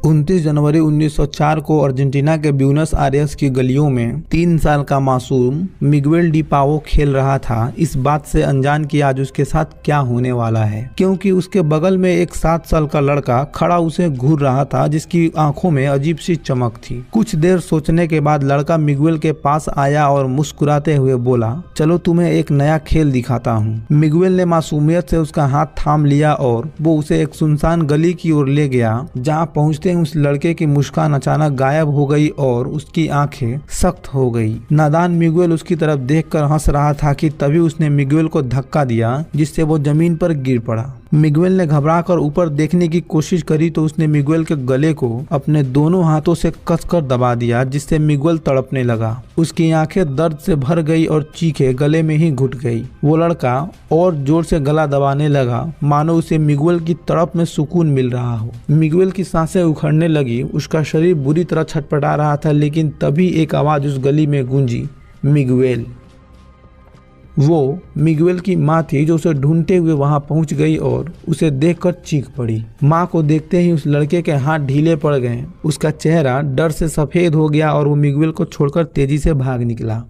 29 जनवरी 1904 को अर्जेंटीना के Buenos Aires की गलियों में 3 साल का मासूम मिगुएल डी पाओ खेल रहा था, इस बात से अनजान कि आज उसके साथ क्या होने वाला है, क्योंकि उसके बगल में एक 7 साल का लड़का खड़ा उसे घूर रहा था, जिसकी आंखों में अजीब सी चमक थी। कुछ देर सोचने के बाद लड़का मिगुएल के पास आया और मुस्कुराते हुए बोला, चलो तुम्हें एक नया खेल दिखाता हूँ। मिगुएल ने मासूमियत से उसका हाथ थाम लिया और वो उसे एक सुनसान गली की ओर ले गया। जहाँ पहुँचते उस लड़के की मुस्कान अचानक गायब हो गई और उसकी आंखें सख्त हो गई। नादान मिगुएल उसकी तरफ देखकर हंस रहा था कि तभी उसने मिगुएल को धक्का दिया, जिससे वो जमीन पर गिर पड़ा। मिगुएल ने घबराकर ऊपर देखने की कोशिश करी तो उसने मिगुएल के गले को अपने दोनों हाथों से कसकर दबा दिया, जिससे मिगुएल तड़पने लगा। उसकी आंखें दर्द से भर गई और चीखें गले में ही घुट गई। वो लड़का और जोर से गला दबाने लगा, मानो उसे मिगुएल की तड़प में सुकून मिल रहा हो। मिगुएल की सांसें उखड़ने लगी, उसका शरीर बुरी तरह छटपटा रहा था, लेकिन तभी एक आवाज उस गली में गूंजी, मिगुएल। वो मिगुएल की माँ थी, जो उसे ढूंढते हुए वहां पहुंच गई और उसे देखकर चीख पड़ी। माँ को देखते ही उस लड़के के हाथ ढीले पड़ गए, उसका चेहरा डर से सफेद हो गया और वो मिगुएल को छोड़कर तेजी से भाग निकला।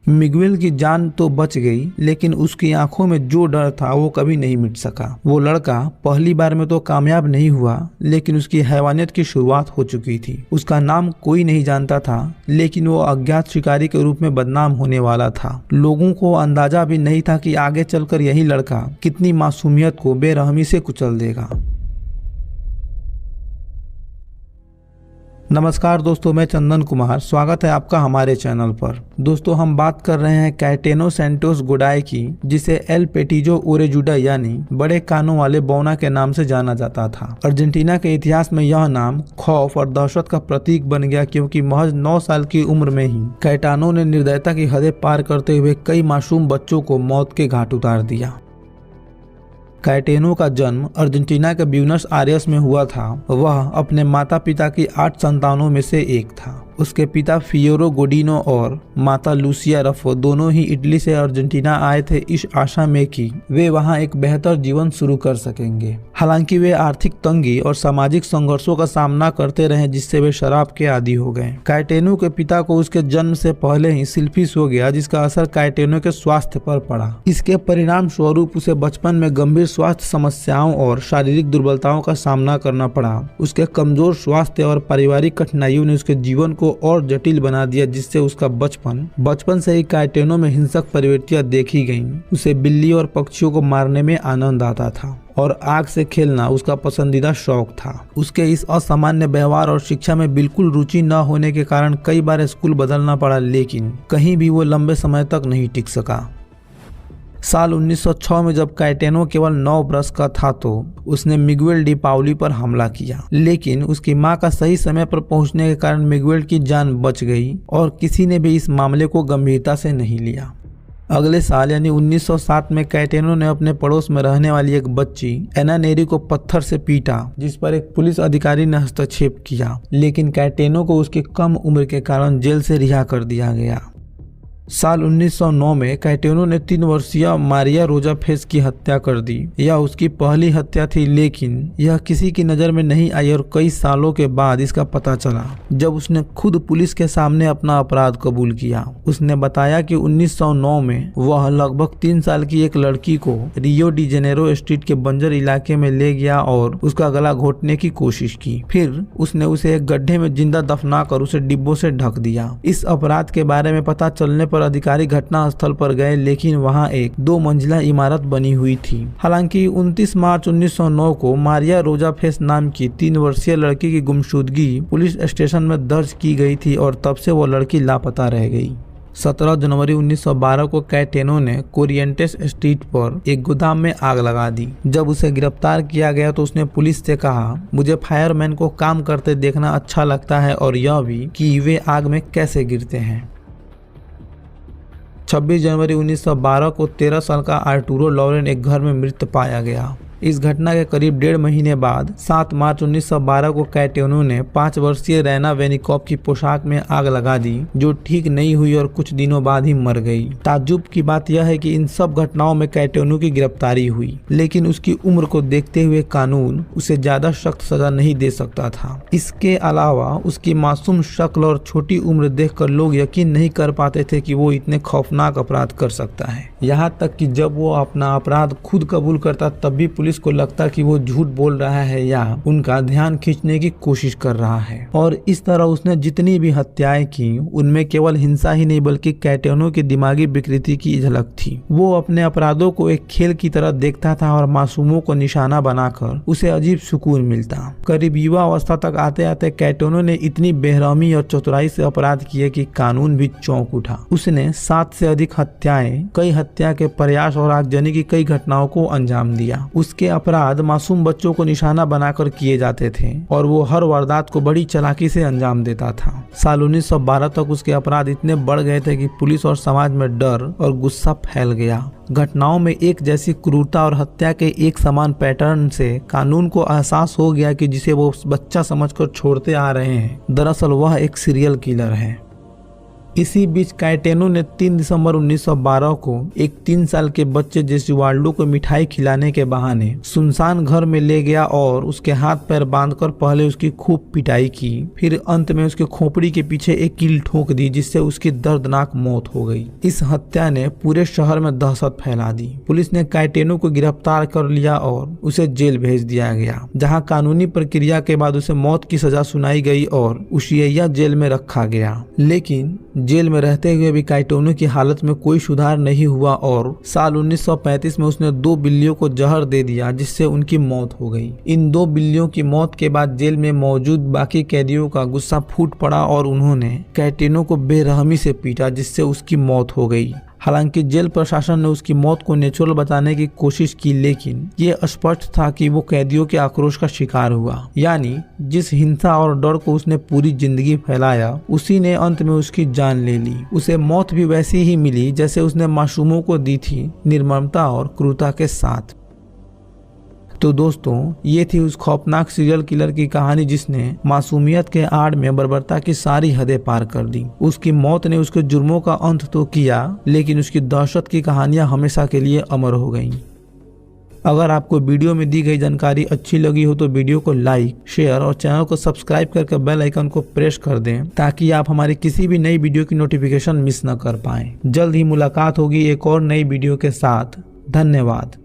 मिगुएल की जान तो बच गई, लेकिन उसकी आंखों में जो डर था वो कभी नहीं मिट सका। वो लड़का पहली बार में तो कामयाब नहीं हुआ, लेकिन उसकी हैवानियत की शुरुआत हो चुकी थी। उसका नाम कोई नहीं जानता था, लेकिन वो अज्ञात शिकारी के रूप में बदनाम होने वाला था। लोगों को अंदाजा भी नहीं था कि आगे चलकर यही लड़का कितनी मासूमियत को बेरहमी से कुचल देगा। नमस्कार दोस्तों, मैं चंदन कुमार, स्वागत है आपका हमारे चैनल पर। दोस्तों, हम बात कर रहे हैं कैएटेनो सैंटोस गोडाई की, जिसे एल पेटिजो ओरेजुडा यानी बड़े कानों वाले बौना के नाम से जाना जाता था। अर्जेंटीना के इतिहास में यह नाम खौफ और दहशत का प्रतीक बन गया, क्योंकि महज 9 साल की उम्र में ही कैएटानो ने निर्दयता की हदें पार करते हुए कई मासूम बच्चों को मौत के घाट उतार दिया। कैएटेनो का जन्म अर्जेंटीना के ब्यूनस आयर्स में हुआ था। वह अपने माता पिता की 8 संतानों में से एक था। उसके पिता फियोरो गोडिनो और माता लूसिया रफो दोनों ही इटली से अर्जेंटीना आए थे, इस आशा में कि वे वहां एक बेहतर जीवन शुरू कर सकेंगे। हालांकि वे आर्थिक तंगी और सामाजिक संघर्षों का सामना करते रहे, जिससे वे शराब के आदी हो गए। कैएटेनो के पिता को उसके जन्म से पहले ही सिल्फिस हो गया, जिसका असर कैएटेनो के स्वास्थ्य पर पड़ा। इसके परिणाम स्वरूप उसे बचपन में गंभीर स्वास्थ्य समस्याओं और शारीरिक दुर्बलताओं का सामना करना पड़ा। उसके कमजोर स्वास्थ्य और पारिवारिक कठिनाइयों ने उसके जीवन को और जटिल बना दिया, जिससे उसका बचपन से ही कैएटेनो में हिंसक प्रवृत्तियां देखी गईं। उसे बिल्ली और पक्षियों को मारने में आनंद आता था और आग से खेलना उसका पसंदीदा शौक था। उसके इस असामान्य व्यवहार और शिक्षा में बिल्कुल रुचि न होने के कारण कई बार स्कूल बदलना पड़ा, लेकिन कहीं भी वो लंबे समय तक नहीं टिक सका। साल 1906 में जब कैएटेनो केवल 9 वर्ष का था तो उसने मिगुएल डी पाउली पर हमला किया, लेकिन उसकी मां का सही समय पर पहुंचने के कारण मिगुएल की जान बच गई और किसी ने भी इस मामले को गंभीरता से नहीं लिया। अगले साल यानी 1907 में कैएटेनो ने अपने पड़ोस में रहने वाली एक बच्ची एना नेरी को पत्थर से पीटा, जिस पर एक पुलिस अधिकारी ने हस्तक्षेप किया, लेकिन कैएटेनो को उसकी कम उम्र के कारण जेल से रिहा कर दिया गया। साल 1909 में कैएटेनो ने 3 वर्षीय मारिया रोजा फेस की हत्या कर दी। यह उसकी पहली हत्या थी, लेकिन यह किसी की नजर में नहीं आई और कई सालों के बाद इसका पता चला, जब उसने खुद पुलिस के सामने अपना अपराध कबूल किया। उसने बताया कि 1909 में वह लगभग 3 साल की एक लड़की को रियो डी जेनेरो स्ट्रीट के बंजर इलाके में ले गया और उसका गला घोटने की कोशिश की। फिर उसने उसे एक गड्ढे में जिंदा दफना कर उसे डिब्बों से ढक दिया। इस अपराध के बारे में पता चलने पर अधिकारी घटना स्थल पर गए, लेकिन वहां एक 2 मंजिला इमारत बनी हुई थी। हालांकि 29 मार्च 1909 को मारिया रोजा फेस नाम की 3 वर्षीय लड़की की गुमशुदगी पुलिस स्टेशन में दर्ज की गई थी और तब से वो लड़की लापता रह गई। 17 जनवरी 1912 को कैएटेनो ने कोरिएंटेस स्ट्रीट पर एक गोदाम में आग लगा दी। जब उसे गिरफ्तार किया गया तो उसने पुलिस से कहा, मुझे फायरमैन को काम करते देखना अच्छा लगता है और यह भी कि वे आग में कैसे गिरते हैं। 26 जनवरी 1912 को 13 साल का आर्टुरो लॉरेन एक घर में मृत पाया गया। इस घटना के करीब 1.5 महीने बाद 7 मार्च 1912 को कैटेनो ने 5 वर्षीय रैना वेनिकॉप की पोशाक में आग लगा दी, जो ठीक नहीं हुई और कुछ दिनों बाद ही मर गई। ताज्जुब की बात यह है कि इन सब घटनाओं में कैटेनो की गिरफ्तारी हुई, लेकिन उसकी उम्र को देखते हुए कानून उसे ज्यादा सख्त सजा नहीं दे सकता था। इसके अलावा उसकी मासूम शक्ल और छोटी उम्र देखकर लोग यकीन नहीं कर पाते थे कि वो इतने खौफनाक अपराध कर सकता है। यहाँ तक कि जब वो अपना अपराध खुद कबूल करता तब भी पुलिस को लगता कि वो झूठ बोल रहा है या उनका ध्यान खींचने की कोशिश कर रहा है। और इस तरह उसने जितनी भी हत्याएं की उनमें केवल हिंसा ही नहीं बल्कि कैटेनो की दिमागी विकृति की झलक थी। वो अपने अपराधों को एक खेल की तरह देखता था और मासूमों को निशाना बनाकर उसे अजीब सुकून मिलता। करीब युवा अवस्था तक आते आते कैटेनो ने इतनी बेरहमी और चतुराई से अपराध किए कि कानून भी चौंक उठा। उसने 7 से अधिक हत्याएं, कई हत्या के प्रयास और आगजनी की कई घटनाओं को अंजाम दिया। उसके अपराध मासूम बच्चों को निशाना बनाकर किए जाते थे और वो हर वारदात को बड़ी चालाकी से अंजाम देता था। साल 1912 तक उसके अपराध इतने बढ़ गए थे कि पुलिस और समाज में डर और गुस्सा फैल गया। घटनाओं में एक जैसी क्रूरता और हत्या के एक समान पैटर्न से कानून को एहसास हो गया कि जिसे वो बच्चा समझकर छोड़ते आ रहे हैं, दरअसल वह एक सीरियल किलर है। इसी बीच कैटेनो ने 3 दिसंबर 1912 को एक 3 साल के बच्चे जेसुवाल्डो को मिठाई खिलाने के बहाने सुनसान घर में ले गया और उसके हाथ पैर बांधकर पहले उसकी खूब पिटाई की, फिर अंत में उसके खोपड़ी के पीछे एक कील ठोक दी जिससे उसकी दर्दनाक मौत हो गई। इस हत्या ने पूरे शहर में दहशत फैला दी। पुलिस ने कैटेनो को गिरफ्तार कर लिया और उसे जेल भेज दिया गया, जहाँ कानूनी प्रक्रिया के बाद उसे मौत की सजा सुनाई गई और उशिया जेल में रखा गया। लेकिन जेल में रहते हुए भी कैटेनो की हालत में कोई सुधार नहीं हुआ और साल 1935 में उसने 2 बिल्लियों को जहर दे दिया जिससे उनकी मौत हो गई। इन 2 बिल्लियों की मौत के बाद जेल में मौजूद बाकी कैदियों का गुस्सा फूट पड़ा और उन्होंने कैटेनो को बेरहमी से पीटा जिससे उसकी मौत हो गई। हालांकि जेल प्रशासन ने उसकी मौत को नेचुरल बताने की कोशिश की, लेकिन ये स्पष्ट था कि वो कैदियों के आक्रोश का शिकार हुआ। यानी जिस हिंसा और डर को उसने पूरी जिंदगी फैलाया उसी ने अंत में उसकी जान ले ली। उसे मौत भी वैसी ही मिली जैसे उसने मासूमों को दी थी, निर्ममता और क्रूरता के साथ। तो दोस्तों, ये थी उस खौफनाक सीरियल किलर की कहानी जिसने मासूमियत के आड़ में बर्बरता की सारी हदें पार कर दी। उसकी मौत ने उसके जुर्मों का अंत तो किया, लेकिन उसकी दहशत की कहानियां हमेशा के लिए अमर हो गईं। अगर आपको वीडियो में दी गई जानकारी अच्छी लगी हो तो वीडियो को लाइक, शेयर और चैनल को सब्सक्राइब करके बेल आइकन को प्रेस कर दें ताकि आप हमारी किसी भी नई वीडियो की नोटिफिकेशन मिस न कर पाएं। जल्द ही मुलाकात होगी एक और नई वीडियो के साथ। धन्यवाद।